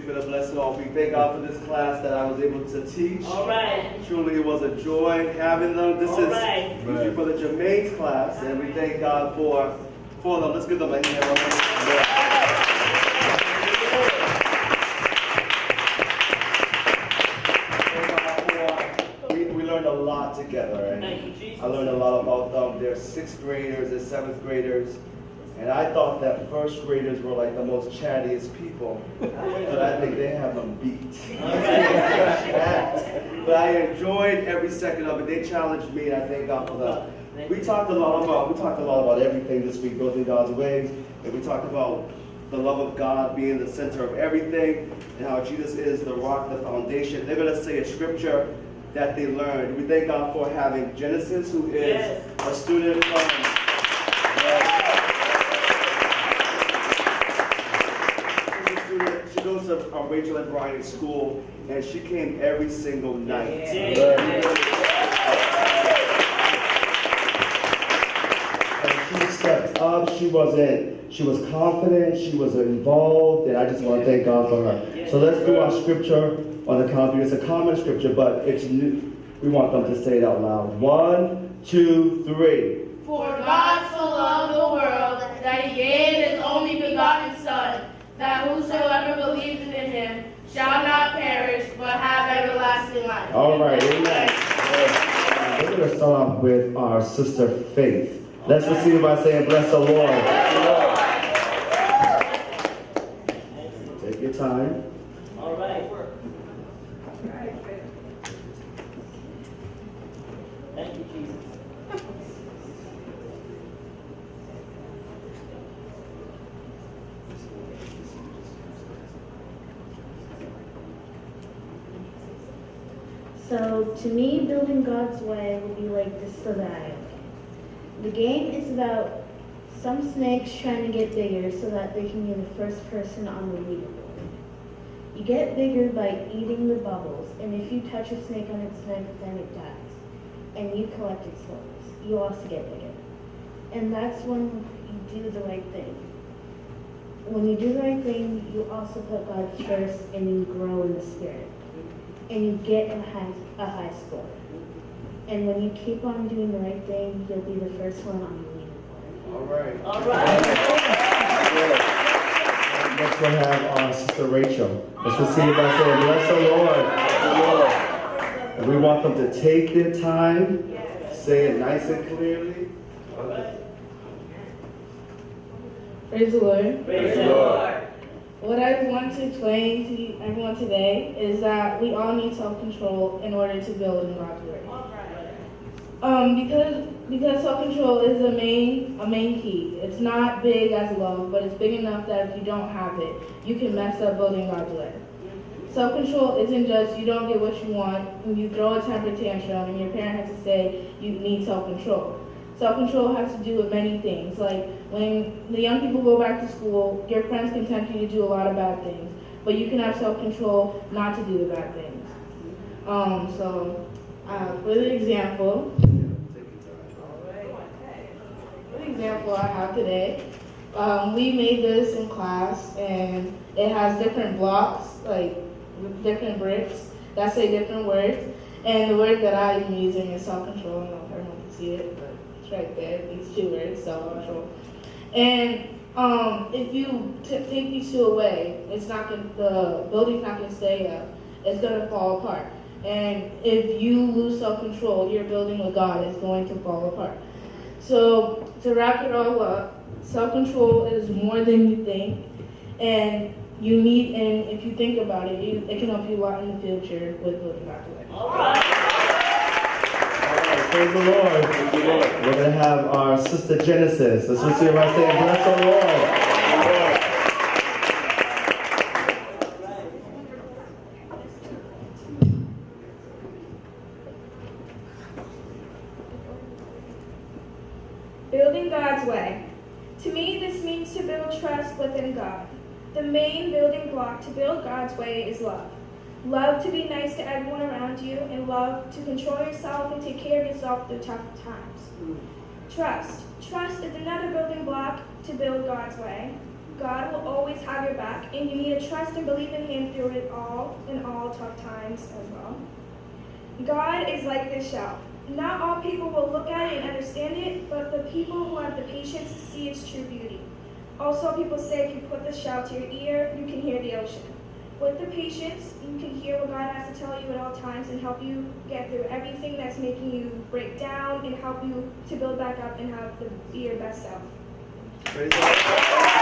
may the blessing all. We thank God for this class that I was able to teach. All right. Truly, it was a joy having them. This All is right. usually Brother Jermaine's class, and we thank God for them. Let's give them a hand. We learned a lot together. And thank you, Jesus. I learned a lot about them. They're 6th graders, they're 7th graders. And I thought that 1st graders were like the most chattiest people, but I think they have them beat. But I enjoyed every second of it. They challenged me, and I thank God for that. We talked a lot about everything this week, building God's ways, and we talked about the love of God being the center of everything, and how Jesus is the rock, the foundation. They're going to say a scripture that they learned. We thank God for having Genesis, who is a student from she goes to Rachel and Brian's school, and she came every single night. And she stepped up. She was confident. She was involved, and I just want to thank God for her. So let's do our scripture on the count. It's a common scripture, but it's new. We want them to say it out loud. 1, 2, 3. For God so loved the world that he gave his only begotten Son, that whosoever believes in him shall not perish, but have everlasting life. All right, amen. We're going to start off with our sister Faith. Let's receive by saying, bless the Lord. Take your time. All right. Thank you, Jesus. So, to me, building God's way would be like this schematic. The game is about some snakes trying to get bigger so that they can be the first person on the leaderboard. You get bigger by eating the bubbles, and if you touch a snake on its neck, then it dies. And you collect its souls. You also get bigger. And that's when you do the right thing. When you do the right thing, you also put God first, and you grow in the Spirit. And you get a high score. And when you keep on doing the right thing, you'll be the first one on the leaderboard. All right. All right. Next we'll have our sister Rachel. Let's receive by saying, bless the Lord. And we want them to take their time, say it nice and clearly. Praise the Lord. Praise the Lord. What I want to explain to everyone today is that we all need self-control in order to build in God's way. Because self-control is a main key. It's not big as love, but it's big enough that if you don't have it, you can mess up building God's way. Self-control isn't just you don't get what you want and you throw a temper tantrum and your parent has to say you need self-control. Self-control has to do with many things. Like when the young people go back to school, your friends can tempt you to do a lot of bad things, but you can have self-control not to do the bad things. For the example I have today, we made this in class, and it has different blocks, like different bricks that say different words. And the word that I'm using is self-control. I don't know if everyone can see it, but it's right there. These 2 words, self-control. And if you take these 2 away, the building's not going to stay up. It's going to fall apart. And if you lose self-control, your building with God is going to fall apart. So to wrap it all up, self-control is more than you think, and if you think about it, it can help you a lot in the future with building God's way. All right. Praise the Lord. We're going to have our sister Genesis. Let's receive by saying, bless the Lord. Building God's way. To me, this means to build trust within God. The main building block to build God's way is love. Love to be nice to everyone around you, and love to control yourself and take care of yourself through tough times. Trust. Trust is another building block to build God's way. God will always have your back, and you need to trust and believe in Him through it all, in all tough times as well. God is like this shout. Not all people will look at it and understand it, but the people who have the patience to see its true beauty. Also, people say if you put the shout to your ear, you can hear the ocean. With the patience, you can hear what God has to tell you at all times and help you get through everything that's making you break down and help you to build back up and be your best self. Praise the Lord.